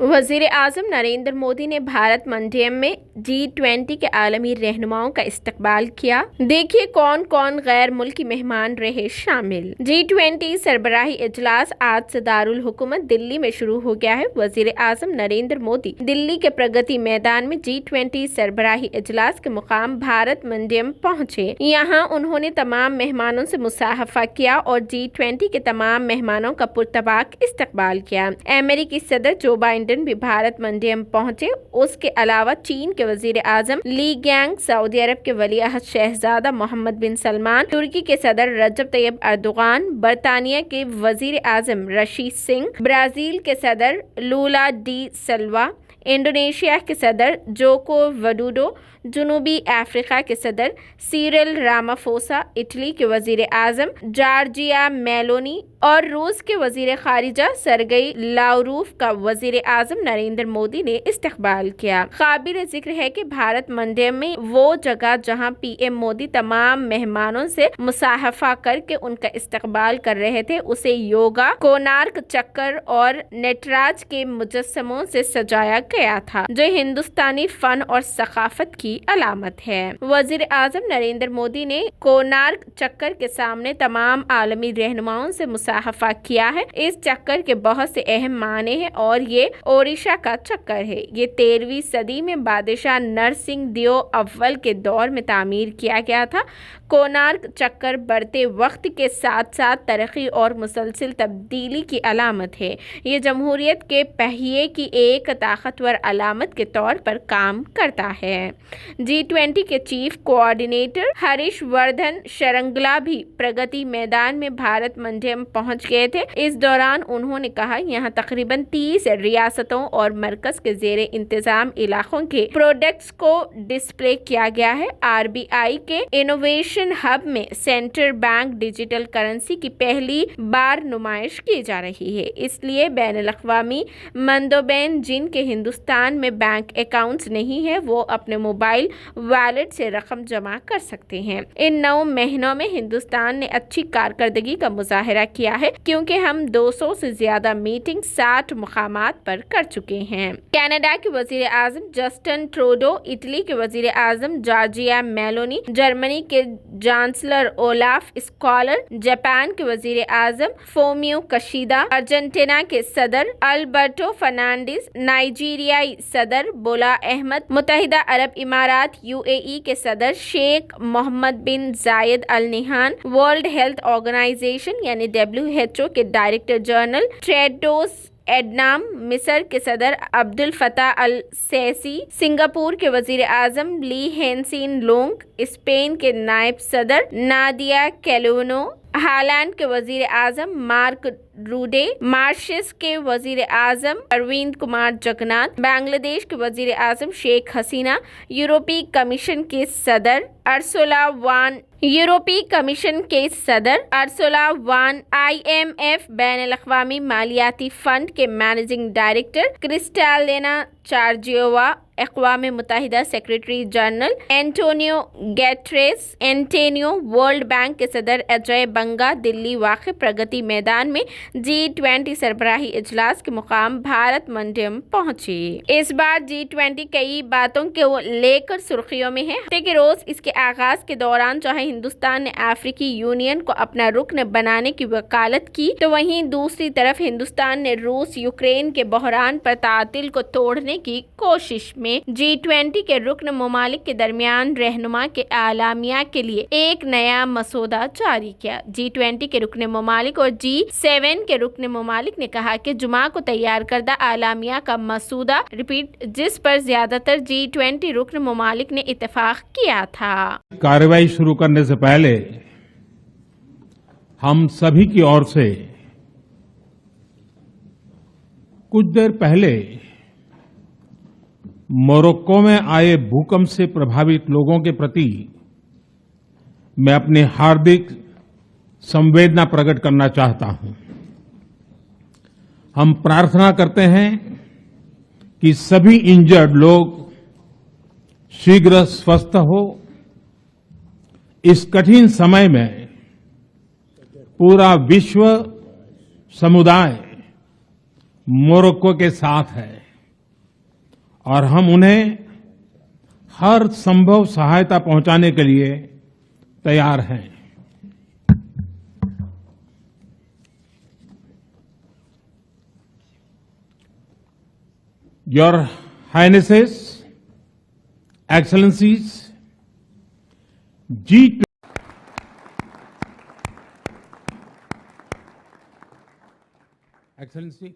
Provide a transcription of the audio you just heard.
वज़ीर आज़म नरेंद्र मोदी ने भारत मंडयम में G20 के आलमी रहनुमाओं का इस्तकबाल किया। देखिए कौन कौन गैर मुल्की मेहमान रहे शामिल। G20 सरबराही इजलास आज से दारुल हुकूमत दिल्ली में शुरू हो गया है। वज़ीर आज़म नरेंद्र मोदी दिल्ली के प्रगति मैदान में G20 सरबराही इजलास के मुकाम भारत मंडयम पहुंचे। यहाँ उन्होंने तमाम मेहमानों से मुसाहफा किया और G20 के तमाम मेहमानों का पुरतबाक इस्तकबाल किया। अमेरिकी सदर जो बाइडेन भी भारत मंडयम पहुंचे। उसके अलावा चीन के वजीर आजम ली गैंग, सऊदी अरब के वलीअहद शहजादा मोहम्मद बिन सलमान, तुर्की के सदर रजब तैयब अर्दोगान, बरतानिया के वजीर आजम रशीद सिंह, ब्राजील के सदर लूला डी सिल्वा, इंडोनेशिया के सदर जोको विडोडो, जनूबी अफ्रीका के सदर सिरिल रामाफोसा, इटली के वजीर आजम जॉर्जिया मेलोनी और रूस के वजीर खारिजा सरगई लावरूफ का वजीर आजम नरेंद्र मोदी ने इस्तकबाल किया। काबिल जिक्र है कि भारत मंडयम में वो जगह जहां पीएम मोदी तमाम मेहमानों से मुसाहफा करके उनका इस्तकबाल कर रहे थे उसे योगा, कोणार्क चक्कर और नटराज के मुजस्समों से सजाया गया था, जो हिंदुस्तानी फन और सकाफत की अलामत है। वजीर आजम नरेंद्र मोदी ने कोणार्क चक्कर के सामने तमाम आलमी रहनुमाओं से मुसाहफा किया है। इस चक्कर के बहुत से अहम माने हैं और ये ओडिशा का चक्कर है। ये 13वीं सदी में बादशाह नरसिंह देव अव्वल के दौर में तामीर किया गया था। कोणार्क चक्कर बढ़ते वक्त के साथ साथ तरक्की और मुसलसल तब्दीली की अलामत है। ये जमहूरियत के पहिए की एक ताकतवर अलामत के तौर पर काम करता है। G20 के चीफ कोऑर्डिनेटर हरीश वर्धन शरंगला भी प्रगति मैदान में भारत मंडयम पहुंच गए थे। इस दौरान उन्होंने कहा, यहाँ तकरीबन 30 रियासतों और मरकज के जेरे इंतजाम इलाकों के प्रोडक्ट्स को डिस्प्ले किया गया है। RBI के इनोवेशन हब में सेंट्रल बैंक डिजिटल करेंसी की पहली बार नुमाइश की जा रही है। इसलिए बैनुल-अक़वामी मंदोबैन जिनके हिंदुस्तान में बैंक अकाउंट्स नहीं है वो अपने मोबाइल वॉलेट से रकम जमा कर सकते हैं। इन 9 महीनों में हिंदुस्तान ने अच्छी कारकर्दगी का मुजाहरा किया है क्योंकि हम 200 से ज्यादा मीटिंग 60 मुकामात पर कर चुके हैं। कनाडा के वजीर आजम जस्टिन ट्रूडो, इटली के वजीर आजम जॉर्जिया मेलोनी, जर्मनी के चांसलर ओलाफ स्कॉलर, जापान के वजीर आजम फोमियो किशिदा, अर्जेंटीना के सदर अल्बर्टो फर्नांडिस, नाइजीरियाई सदर बोला अहमद, मुत्तहिदा अरब इमारात UAE के सदर Sheikh Mohammed bin Zayed Al Nahyan, world health organisation यानी WHO के डायरेक्टर जनरल टेड्रोस एडनाम, मिस्र के सदर Abdel Fattah Al Sisi, Singapore के वजीर आजम ली हेनसिन लोंग, स्पेन के नायब सदर नादिया कैलोनो, हालैंड के वजीर आजम मार्क रूडे, मॉरिशस के वजीर आजम अरविंद कुमार जगन्नाथ, बांग्लादेश के वजीर आजम शेख हसीना, यूरोपीय कमीशन के सदर अर्सुला वान, IMF बैनुल-अक़वामी मालियाती फंड के मैनेजिंग डायरेक्टर क्रिस्टालिना चार्जियोवा, अक़वाम मुत्तहिदा secretary general Antonio Guterres, world bank के सदर अजय बंगा दिल्ली वाक़ प्रगति मैदान में G20 सरबराही इजलास के मुकाम भारत मंडयम पहुंचे। इस बार G20 कई बातों को लेकर सुर्खियों में है। हफ्ते के रोज इसके आगाज के दौरान चाहे हिंदुस्तान ने अफ्रीकी यूनियन को अपना रुकन बनाने की वकालत की, तो वहीं दूसरी तरफ हिंदुस्तान ने रूस यूक्रेन के बहरान पर तातिल को तोड़ने की कोशिश में G20 के रुकन ममालिक के दरमियान रहनुमा के आलामिया के लिए एक नया मसौदा जारी किया। G20 के रुकन ममालिक और G7 के रुकन ममालिक ने कहा कि जुमा को तैयार करदा आलामिया का मसौदा जिस पर ज्यादातर G20 रुकन ममालिक ने इत्तेफाक किया था। कार्रवाई शुरू करने से पहले हम सभी की ओर से कुछ देर पहले मोरक्को में आए भूकंप से प्रभावित लोगों के प्रति मैं अपनी हार्दिक संवेदना प्रकट करना चाहता हूं। हम प्रार्थना करते हैं कि सभी इंजर्ड लोग शीघ्र स्वस्थ हो। इस कठिन समय में पूरा विश्व समुदाय मोरक्को के साथ है। और हम उन्हें हर संभव सहायता पहुंचाने के लिए तैयार हैं। Your Highnesses, Excellencies, G20 Excellency